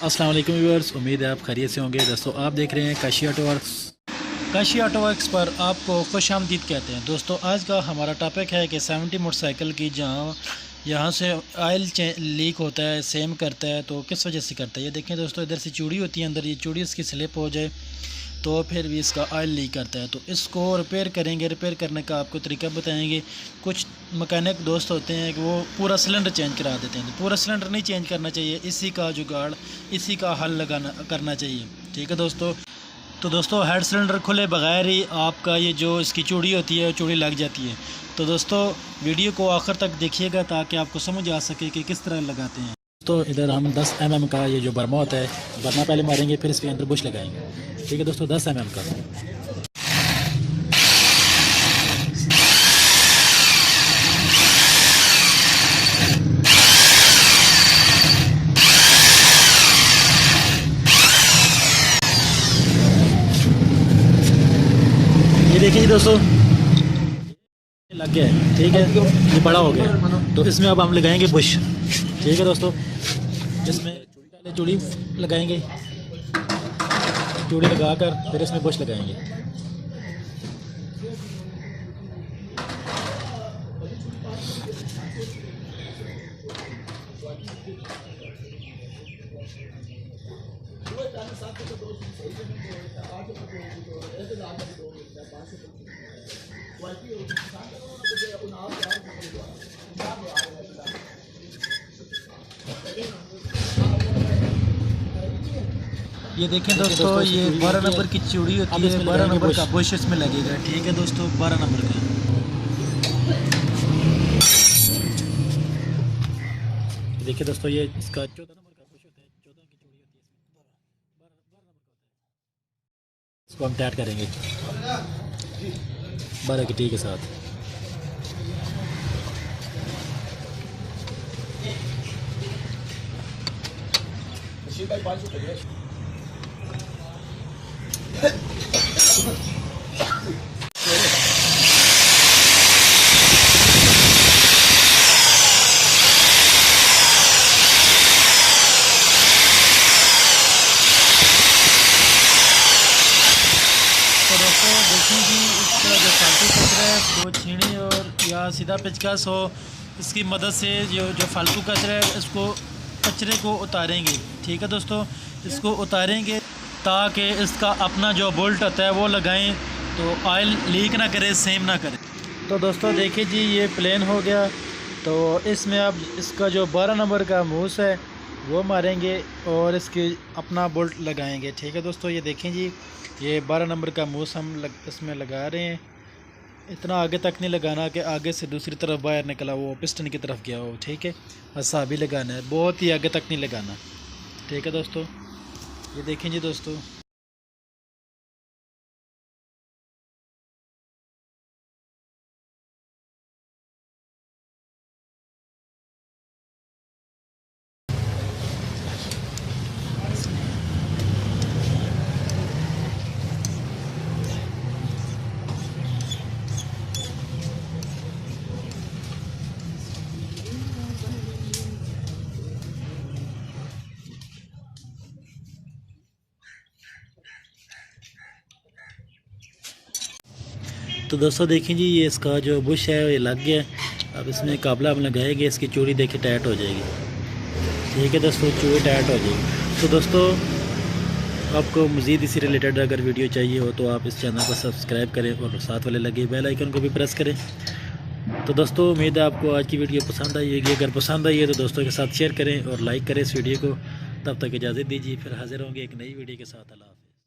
अस्सलाम वालेकुम व्यूअर्स, उम्मीद है आप खैरियत से होंगे। दोस्तों आप देख रहे हैं Kashi auto works. Kashi auto works पर आपको खुश आमदीद कहते हैं। दोस्तों आज का हमारा टॉपिक है कि 70 मोटरसाइकिल की जहाँ यहाँ से ऑयल लीक होता है, सेम करता है, तो किस वजह से करता है। ये देखें दोस्तों, इधर से चूड़ी होती है, अंदर ये चूड़ी इसकी स्लिप हो जाए तो फिर भी इसका ऑयल लीक करता है। तो इसको रिपेयर करेंगे। रिपेयर करने का आपको तरीका बताएंगे। कुछ मैकेनिक दोस्त होते हैं कि वो पूरा सिलेंडर चेंज करा देते हैं। पूरा सिलेंडर नहीं चेंज करना चाहिए, इसी का जुगाड़, इसी का हल करना चाहिए। ठीक है दोस्तों। तो दोस्तों हेड सिलेंडर खुले बगैर ही आपका ये जो इसकी चूड़ी होती है, चूड़ी लग जाती है। तो दोस्तों वीडियो को आखिर तक देखिएगा ताकि आपको समझ आ सके कि किस तरह लगाते हैं। तो इधर हम 10 mm का ये जो बर्मा होता है, बर्मा पहले मारेंगे, फिर इसके अंदर बुश लगाएंगे। ठीक है दोस्तों, 10 mm का। ये देखिए दोस्तों, लग गया है। ठीक है, ये बड़ा हो गया। तो इसमें अब हम लगाएंगे बुश। ठीक है दोस्तों, इसमें पहले चूड़ी लगाएंगे, चूड़ी लगाकर फिर इसमें बुश लगाएंगे। ये देखें दोस्तों, ये 12 नंबर की चूड़ी होती है, 12 नंबर का बुश इसमें लगेगा। ठीक है दोस्तों, 12 नंबर का। देखिए दोस्तों, ये इसका 14 नंबर का बुश होता है, 14 की चूड़ी होती है, 12 नंबर का होता है। इसको हम टाइट करेंगे 12 की टी के साथ। तो दोस्तों देखें कि इसका जो फालतू कचरा है इसको छीनी और या सीधा पेचकस हो, इसकी मदद से जो फालतू कचरा है इसको कचरे को उतारेंगे। ठीक है दोस्तों, इसको उतारेंगे ताकि इसका अपना जो बोल्ट होता है वो लगाएं तो ऑयल लीक ना करे, सेम ना करे। तो दोस्तों देखिए जी, ये प्लेन हो गया। तो इसमें अब इसका जो 12 नंबर का मूस है वो मारेंगे और इसके अपना बोल्ट लगाएंगे। ठीक है दोस्तों, ये देखें जी, ये 12 नंबर का मूस हम इसमें लगा रहे हैं। इतना आगे तक नहीं लगाना कि आगे से दूसरी तरफ बाहर निकला वो पिस्टन की तरफ गया हो। ठीक है, ऐसा भी लगाना है, बहुत ही आगे तक नहीं लगाना। ठीक है दोस्तों, ये देखें जी दोस्तों। तो दोस्तों देखें जी, ये इसका जो बुश है ये लग गया। अब इसमें काबला हम लगाएंगे, इसकी चूड़ी देखिए टाइट हो जाएगी। ठीक है दोस्तों, चूड़ी टाइट हो जाएगी। तो दोस्तों आपको मज़ीद इसी रिलेटेड अगर वीडियो चाहिए हो तो आप इस चैनल को सब्सक्राइब करें और साथ वाले लगे बेल आइकन को भी प्रेस करें। तो दोस्तों उम्मीद है आपको आज की वीडियो पसंद आई होगी। अगर पसंद आई है तो दोस्तों के साथ शेयर करें और लाइक करें इस वीडियो को। तब तक इजाज़त दीजिए, फिर हाजिर होंगे एक नई वीडियो के साथ। अल्लाह हाफ़िज़।